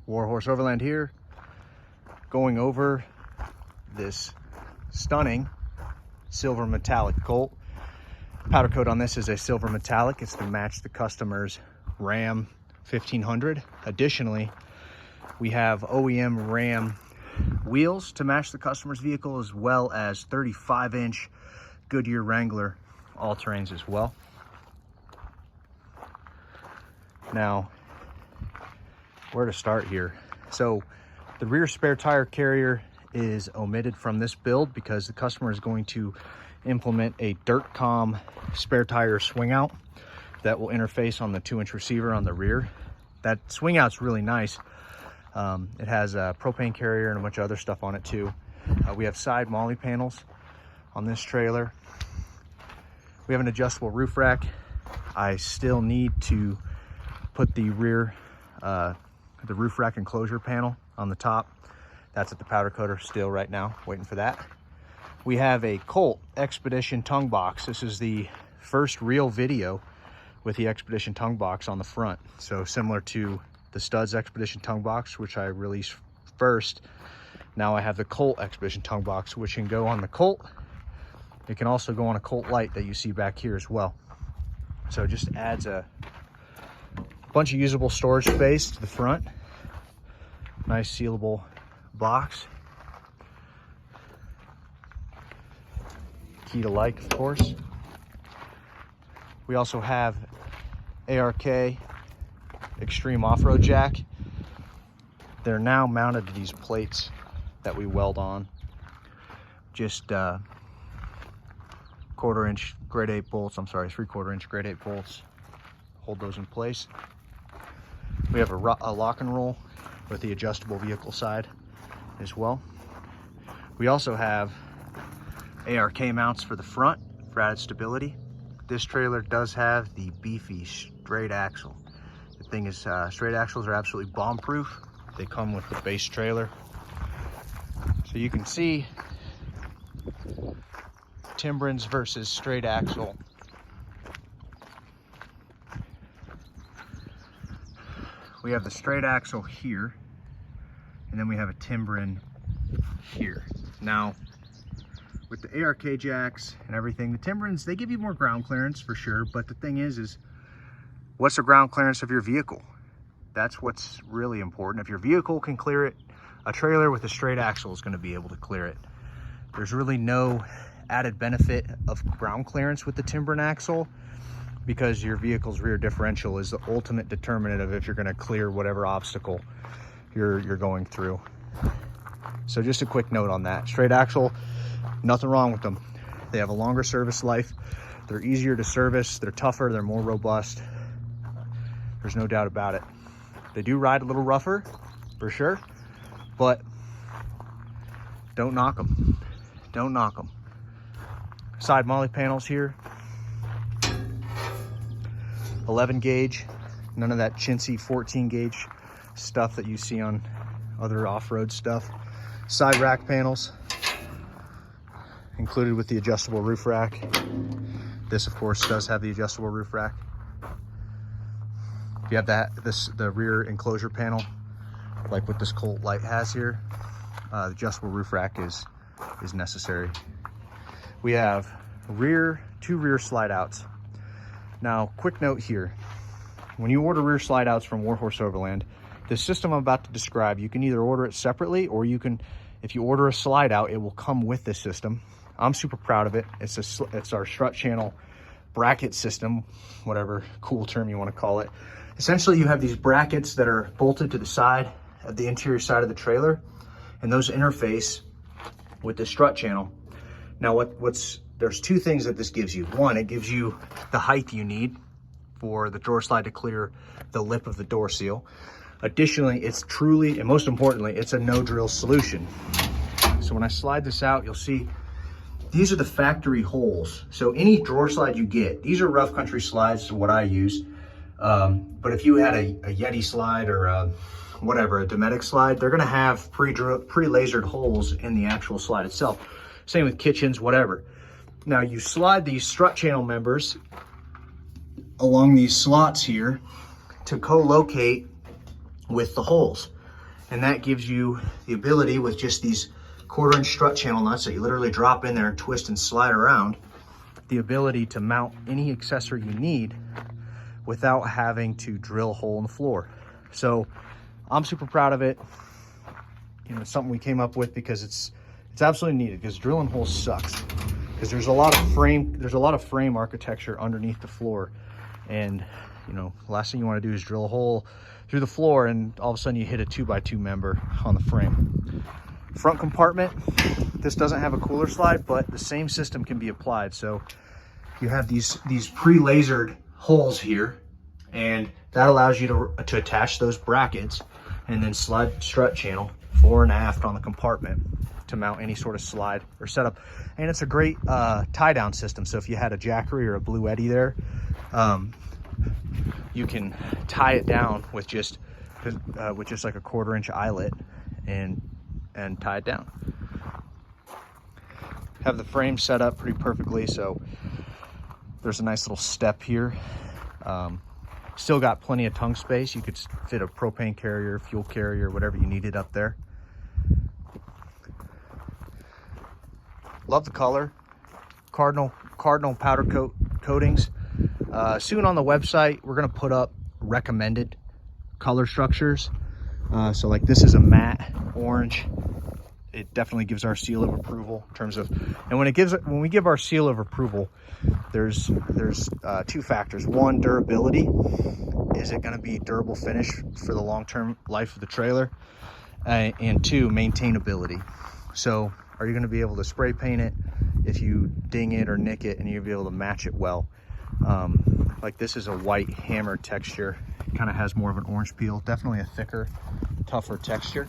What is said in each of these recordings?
Warhorse Overland here, going over this stunning silver metallic Colt. Powder coat on this is a silver metallic. It's to match the customer's Ram 1500. Additionally, we have OEM Ram wheels to match the customer's vehicle, as well as 35-inch Goodyear Wrangler all-terrains as well. Now, where to start here? So the rear spare tire carrier is omitted from this build because the customer is going to implement a DIRTCOM spare tire swing out that will interface on the 2-inch receiver on the rear. That swing out's really nice. It has a propane carrier and a bunch of other stuff on it too. We have side molly panels on this trailer. We have an adjustable roof rack. I still need to put the rear the roof rack enclosure panel on the top. That's at the powder coater still right now, waiting for that. We have a Colt Expedition tongue box. This is the first real video with the Expedition tongue box on the front. So similar to the Studs Expedition tongue box, which I released first. Now I have the Colt Expedition tongue box, which can go on the Colt. It can also go on a Colt Light that you see back here as well. So it just adds a bunch of usable storage space to the front. Nice sealable box. Key to like, of course. We also have ARK Extreme Off-Road Jack. They're now mounted to these plates that we weld on. Just 1/4-inch grade 8 bolts. I'm sorry, 3/4-inch grade 8 bolts. Hold those in place. We have a lock and roll with the adjustable vehicle side as well. We also have ARK mounts for the front for added stability. This trailer does have the beefy straight axle. The thing is, straight axles are absolutely bomb proof. They come with the base trailer. So you can see timbrins versus straight axle. We have the straight axle here, and then we have a timbrin here. Now, with the ARK jacks and everything, the timbrins, they give you more ground clearance for sure, but the thing is what's the ground clearance of your vehicle? That's what's really important. If your vehicle can clear it, a trailer with a straight axle is going to be able to clear it. There's really no added benefit of ground clearance with the timbrin axle, because your vehicle's rear differential is the ultimate determinant of if you're going to clear whatever obstacle you're going through. So just a quick note on that. Straight axle, nothing wrong with them. They have a longer service life. They're easier to service. They're tougher. They're more robust. There's no doubt about it. They do ride a little rougher, for sure, but don't knock them. Don't knock them. Side molly panels here. 11 gauge, none of that chintzy 14 gauge stuff that you see on other off-road stuff. Side rack panels included with the adjustable roof rack. This of course does have the adjustable roof rack. If you have the rear enclosure panel like what this Colt Light has here, the adjustable roof rack is necessary. We have two rear slide outs. Now, quick note here. When you order rear slide outs from Warhorse Overland, the system I'm about to describe, you can either order it separately, or you can, if you order a slide out, it will come with this system. I'm super proud of it. It's our strut channel bracket system, whatever cool term you want to call it. Essentially, you have these brackets that are bolted to the side of the interior side of the trailer, and those interface with the strut channel. Now, there's two things that this gives you. One, it gives you the height you need for the door slide to clear the lip of the door seal. Additionally, it's truly, and most importantly, it's a no drill solution. So when I slide this out, you'll see these are the factory holes. So any drawer slide you get, these are rough country slides, is what I use. But if you had a Yeti slide or a Dometic slide, they're gonna have pre-lasered holes in the actual slide itself. Same with kitchens, whatever. Now you slide these strut channel members along these slots here to co-locate with the holes. And that gives you the ability with just these 1/4-inch strut channel nuts that you literally drop in there and twist and slide around, the ability to mount any accessory you need without having to drill a hole in the floor. So I'm super proud of it. You know, it's something we came up with because it's absolutely needed, because drilling holes sucks. Because there's a lot of frame architecture underneath the floor. And you know, the last thing you want to do is drill a hole through the floor and all of a sudden you hit a 2x2 member on the frame. Front compartment, this doesn't have a cooler slide, but the same system can be applied. So you have these pre-lasered holes here, and that allows you to attach those brackets and then slide strut channel fore and aft on the compartment to mount any sort of slide or setup. And it's a great tie down system. So if you had a Jackery or a Blue Eddy there, you can tie it down with just like a 1/4-inch eyelet and tie it down. Have the frame set up pretty perfectly, so there's a nice little step here. Still got plenty of tongue space. You could fit a propane carrier, fuel carrier, whatever you needed up there. Love the color. Cardinal powder coatings. Soon on the website, we're gonna put up recommended color structures. So like this is a matte orange. It definitely gives our seal of approval in terms of, and when we give our seal of approval, there's two factors. One, durability. Is it going to be durable finish for the long-term life of the trailer? And two, maintainability. So are you going to be able to spray paint it if you ding it or nick it, and you'll be able to match it well? Like this is a white hammer texture. It kind of has more of an orange peel. Definitely a thicker, tougher texture.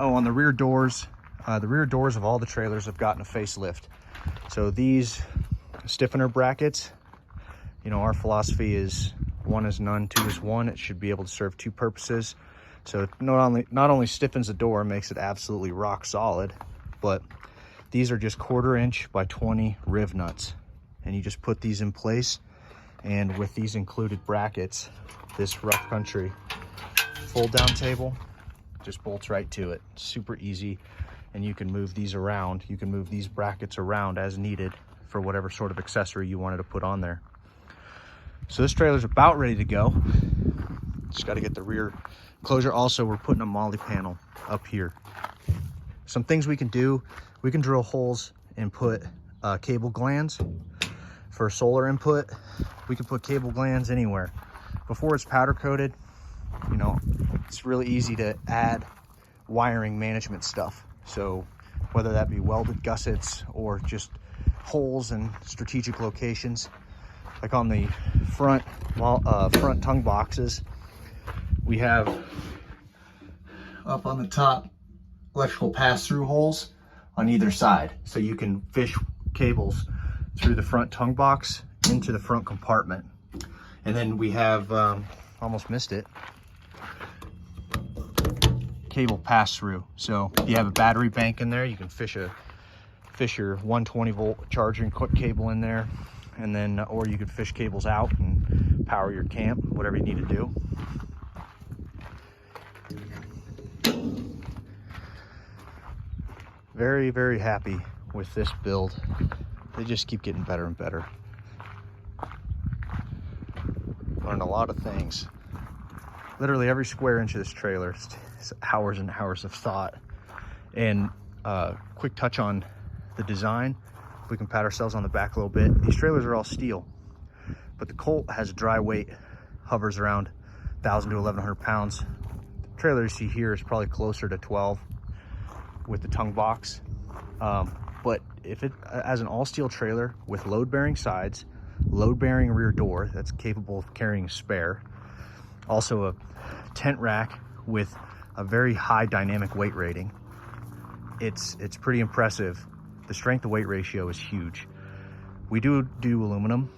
Oh, on the rear doors of all the trailers have gotten a facelift. So these stiffener brackets, you know, our philosophy is 1 is none, 2 is 1. It should be able to serve 2 purposes. So it not only stiffens the door, makes it absolutely rock solid, but these are just 1/4-inch by 20 riv nuts. And you just put these in place, and with these included brackets, this rough country fold down table just bolts right to it. Super easy, and you can move these around. You can move these brackets around as needed for whatever sort of accessory you wanted to put on there. So this trailer's about ready to go. Just got to get the rear closure. Also, we're putting a molly panel up here. Some things we can do: we can drill holes and put cable glands for solar input. We can put cable glands anywhere. Before it's powder coated, you know, it's really easy to add wiring management stuff. So whether that be welded gussets or just holes in strategic locations, like on the front tongue boxes, we have up on the top electrical pass-through holes on either side. So you can fish cables through the front tongue box into the front compartment. And then we have, almost missed it, cable pass-through. So you have a battery bank in there. You can fish your 120 volt charging cable in there, and then or you could fish cables out and power your camp, whatever you need to do. Very, very happy with this build. They just keep getting better and better. Learned a lot of things. Literally every square inch of this trailer is hours and hours of thought. And quick touch on the design. If we can pat ourselves on the back a little bit. These trailers are all steel, but the Colt has a dry weight, hovers around 1,000 to 1,100 pounds. The trailer you see here is probably closer to 12 with the tongue box. But if it as an all steel trailer with load bearing sides, load bearing rear door that's capable of carrying a spare, also a tent rack with a very high dynamic weight rating, it's pretty impressive. The strength to weight ratio is huge. We do aluminum.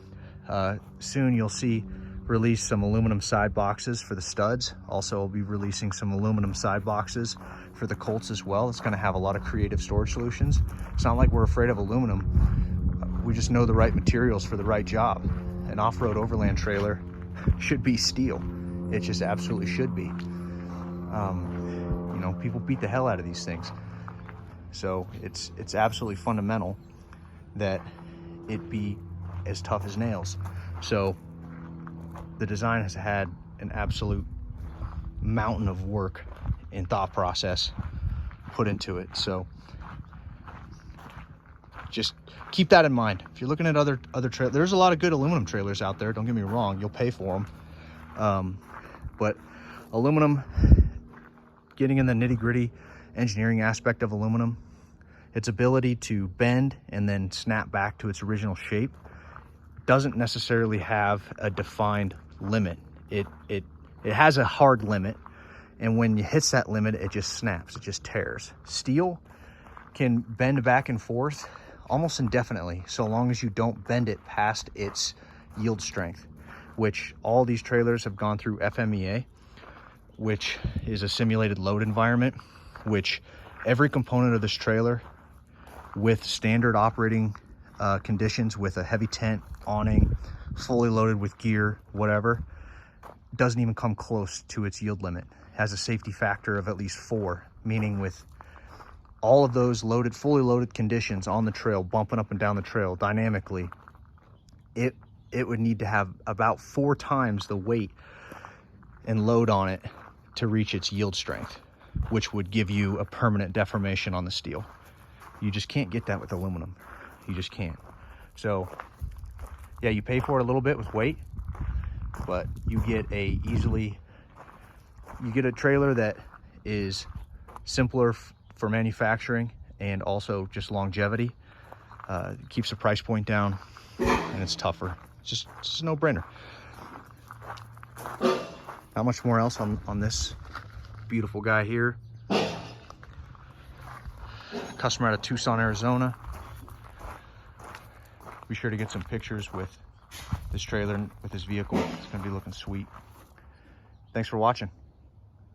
Soon you'll see release some aluminum side boxes for the studs. Also, I'll be releasing some aluminum side boxes for the Colts as well. It's going to have a lot of creative storage solutions. It's not like we're afraid of aluminum. We just know the right materials for the right job. an off-road overland trailer should be steel. It just absolutely should be. You know, people beat the hell out of these things. So it's absolutely fundamental that it be as tough as nails. So the design has had an absolute mountain of work and thought process put into it. So just keep that in mind. If you're looking at other trailers, there's a lot of good aluminum trailers out there, don't get me wrong, you'll pay for them. But aluminum, getting in the nitty-gritty engineering aspect of aluminum, its ability to bend and then snap back to its original shape doesn't necessarily have a defined limit. It has a hard limit, and when it hits that limit, it just snaps, it just tears. Steel can bend back and forth almost indefinitely, so long as you don't bend it past its yield strength, which all these trailers have gone through FMEA, which is a simulated load environment, which every component of this trailer with standard operating conditions, with a heavy tent, awning, fully loaded with gear, whatever, doesn't even come close to its yield limit. It has a safety factor of at least 4, meaning with all of those loaded, fully loaded conditions on the trail, bumping up and down the trail dynamically, it would need to have about 4 times the weight and load on it to reach its yield strength, which would give you a permanent deformation on the steel. You just can't get that with aluminum. You just can't. So yeah, you pay for it a little bit with weight, but you get a trailer that is simpler for manufacturing and also just longevity. Keeps the price point down, and it's tougher. It's just a no-brainer. Not much more else on this beautiful guy here. Customer out of Tucson, Arizona. Be sure to get some pictures with this trailer, with this vehicle. It's gonna be looking sweet. Thanks for watching.